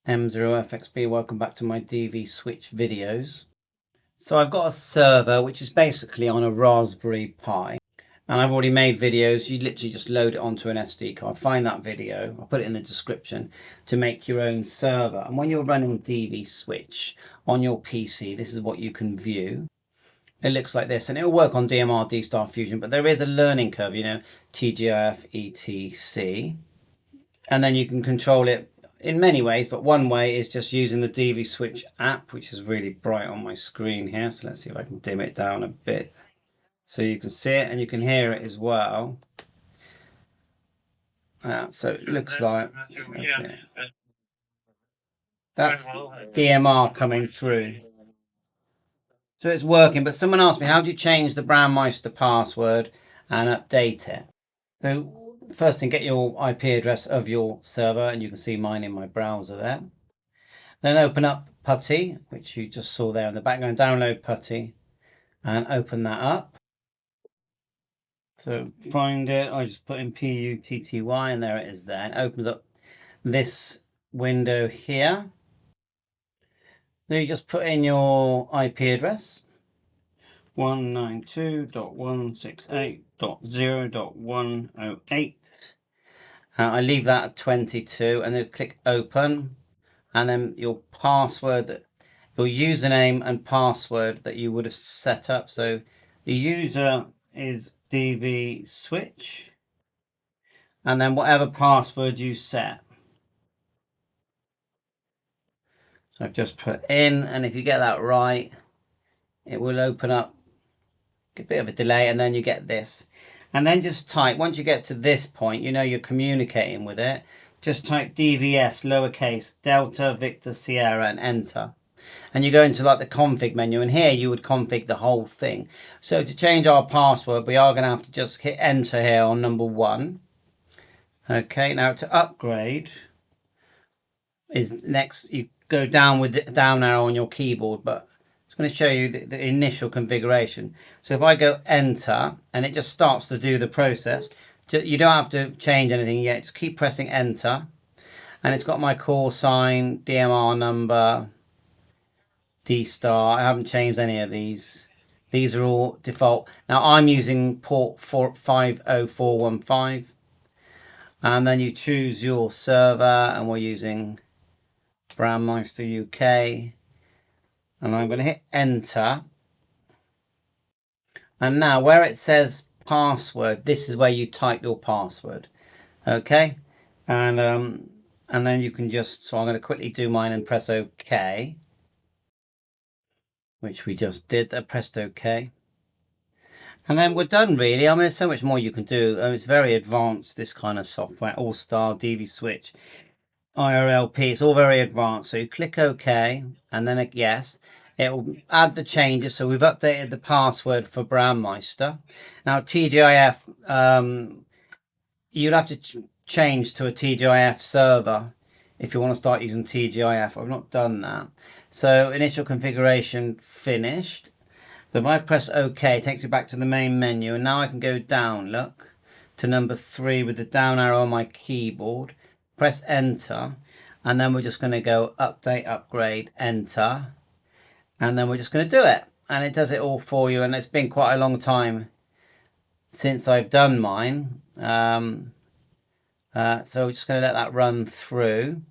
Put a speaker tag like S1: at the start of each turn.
S1: M0FXB, welcome back to my DV switch videos. So I've got a server which is basically on a Raspberry Pi, and I've already made videos. You literally just load it onto an SD card, find that video, I'll put it in the description, to make your own server. And when you're running DV switch on your PC, this is what you can view. It looks like this, and it'll work on DMR, D-Star Fusion, but there is a learning curve, TGIF, ETC, and then you can control it in many ways, but one way is just using the DV Switch app, which is really bright on my screen here. So let's see if I can dim it down a bit so you can see it and you can hear it as well. So it looks like that's DMR coming through. So it's working, but someone asked me, how do you change the Brandmesietr password and update it? So first thing, get your IP address of your server, and you can see mine in my browser there. Then open up PuTTY, which you just saw there in the background. Download PuTTY and open that up. So find it. I just put in PUTTY, and there it is there. And opens up this window here. Then you just put in your IP address. 192.168.0.108. I leave that at 22 and then click open, and then your password, your username and password that you would have set up. So the user is DV switch, and then whatever password you set. So I've just put in, and if you get that right, it will open up. A bit of a delay, and then you get this, and then just type, once you get to this point, you're communicating with it, just type DVS lowercase Delta Victor Sierra and enter, and you go into like the config menu, and here you would config the whole thing. So to change our password, we are going to have to just hit enter here on number 1. Okay, now to upgrade is next, you go down with the down arrow on your keyboard, but it's going to show you the initial configuration. So if I go enter, and it just starts to do the process, you don't have to change anything yet, just keep pressing enter, and it's got my call sign, DMR number, D-Star. I haven't changed any of these. These are all default. Now I'm using port 50415, and then you choose your server, and we're using Brandmesietr UK. And I'm going to hit enter. And now where it says password, this is where you type your password. Okay. And then you can just, so I'm going to quickly do mine and press OK, which we just did. I pressed OK. And then we're done, really. I mean, there's so much more you can do. It's very advanced, this kind of software. All-Star, DV Switch, IRLP, it's all very advanced. So you click OK, and then yes, it will add the changes. So we've updated the password for Brandmesietr. Now TGIF, you'll have to change to a TGIF server if you want to start using TGIF. I've not done that. So initial configuration finished. So if I press OK, it takes me back to the main menu, and now I can go down, look, to number 3 with the down arrow on my keyboard. Press enter, and then we're just going to go update, upgrade, enter, and then we're just going to do it, and it does it all for you. And it's been quite a long time since I've done mine, so we're just going to let that run through.